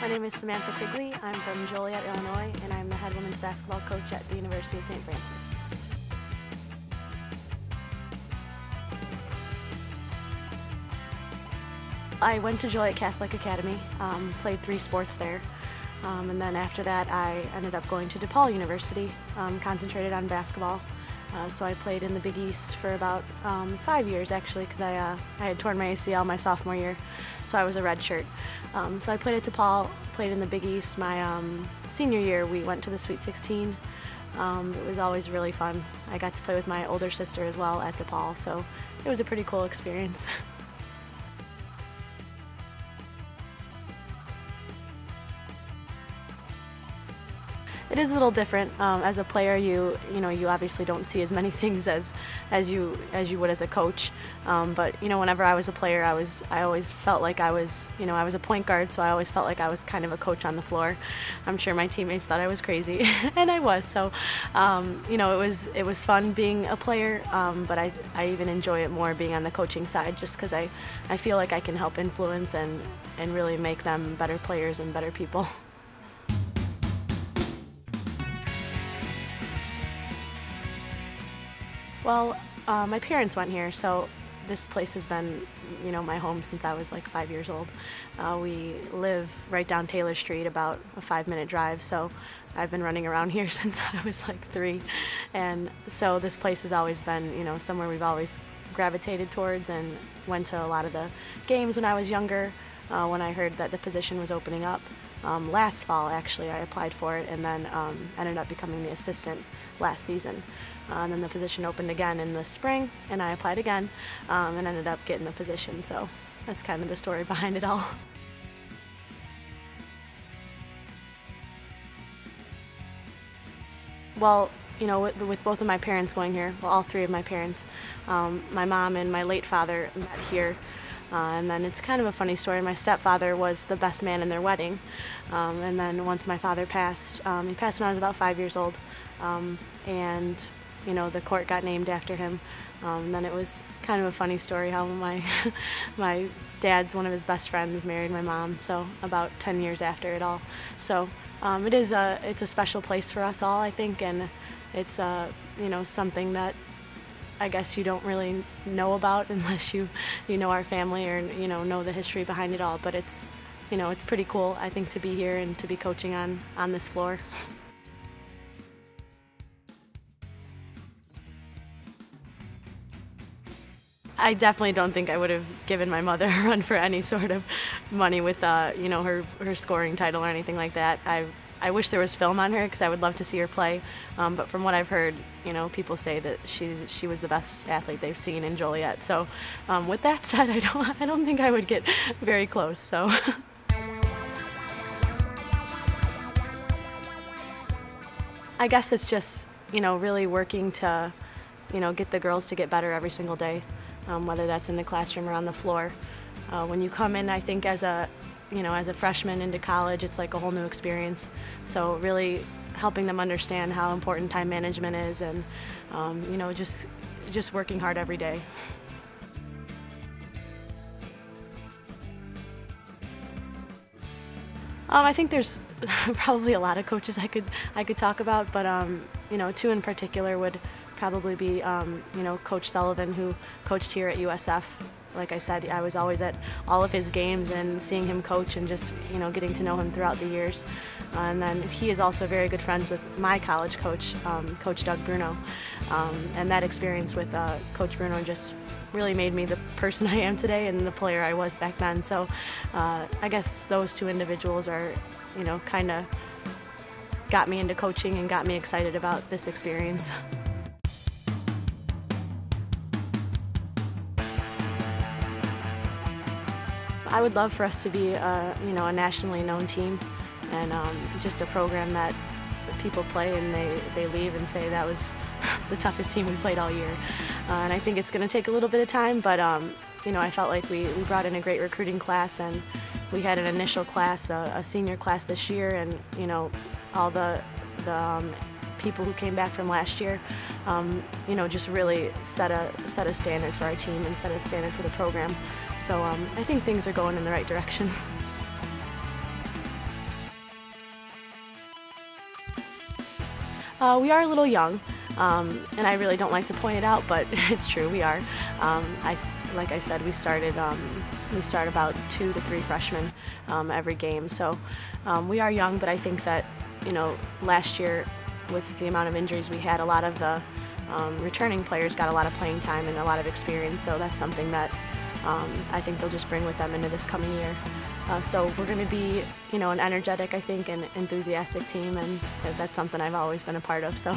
My name is Samantha Quigley. I'm from Joliet, Illinois, and I'm the head women's basketball coach at the University of St. Francis. I went to Joliet Catholic Academy, played 3 sports there, and then after that I ended up going to DePaul University, concentrated on basketball. So I played in the Big East for about 5 years actually, because I had torn my ACL my sophomore year, so I was a redshirt. So I played at DePaul, played in the Big East. My senior year we went to the Sweet 16. It was always really fun. I got to play with my older sister as well at DePaul, so it was a pretty cool experience. It is a little different. As a player, you obviously don't see as many things as you would as a coach. But whenever I was a player, I always felt like I was a point guard, so I always felt like I was kind of a coach on the floor. I'm sure my teammates thought I was crazy, and I was. So it was fun being a player, but I even enjoy it more being on the coaching side, just because I feel like I can help influence and really make them better players and better people. Well, my parents went here, so this place has been, my home since I was like 5 years old. We live right down Taylor Street, about a 5-minute drive, so I've been running around here since I was like 3. And so this place has always been, somewhere we've always gravitated towards, and went to a lot of the games when I was younger. When I heard that the position was opening up last fall, actually, I applied for it, and then ended up becoming the assistant last season. And then the position opened again in the spring, and I applied again, and ended up getting the position. So that's kind of the story behind it all. Well, with both of my parents going here, well, all 3 of my parents, my mom and my late father met here. And then it's kind of a funny story. My stepfather was the best man in their wedding. And then once my father passed, he passed when I was about 5 years old. And the court got named after him. And then it was kind of a funny story how my dad's one of his best friends married my mom, so about 10 years after it all. So it's a special place for us all, I think, and it's something that I guess you don't really know about unless you know our family or know the history behind it all. But it's pretty cool, I think, to be here and to be coaching on this floor. I definitely don't think I would have given my mother a run for any sort of money with her scoring title or anything like that. I wish there was film on her, because I would love to see her play. But from what I've heard, people say that she was the best athlete they've seen in Joliet. So with that said, I don't think I would get very close. So. I guess it's just really working to get the girls to get better every single day, whether that's in the classroom or on the floor. When you come in, I think as a freshman into college, it's like a whole new experience. So really helping them understand how important time management is, and just working hard every day. I think there's probably a lot of coaches I could talk about, but 2 in particular would probably be Coach Sullivan, who coached here at USF. Like I said, I was always at all of his games and seeing him coach, and just getting to know him throughout the years. And then he is also very good friends with my college coach, Coach Doug Bruno. And that experience with Coach Bruno just really made me the person I am today and the player I was back then. So I guess those 2 individuals are, kind of got me into coaching and got me excited about this experience. I would love for us to be a nationally known team, and just a program that people play and they leave and say that was the toughest team we played all year. And I think it's going to take a little bit of time, but I felt like we brought in a great recruiting class, and we had an initial class, a senior class this year, and all the people who came back from last year, just really set a standard for our team and set a standard for the program. So I think things are going in the right direction. We are a little young, and I really don't like to point it out, but it's true, we are. Like I said, we start about 2 to 3 freshmen every game, so we are young, but I think that, last year with the amount of injuries we had, a lot of the returning players got a lot of playing time and a lot of experience, so that's something that I think they'll just bring with them into this coming year. So we're going to be, an energetic, I think, and enthusiastic team, and that's something I've always been a part of. So.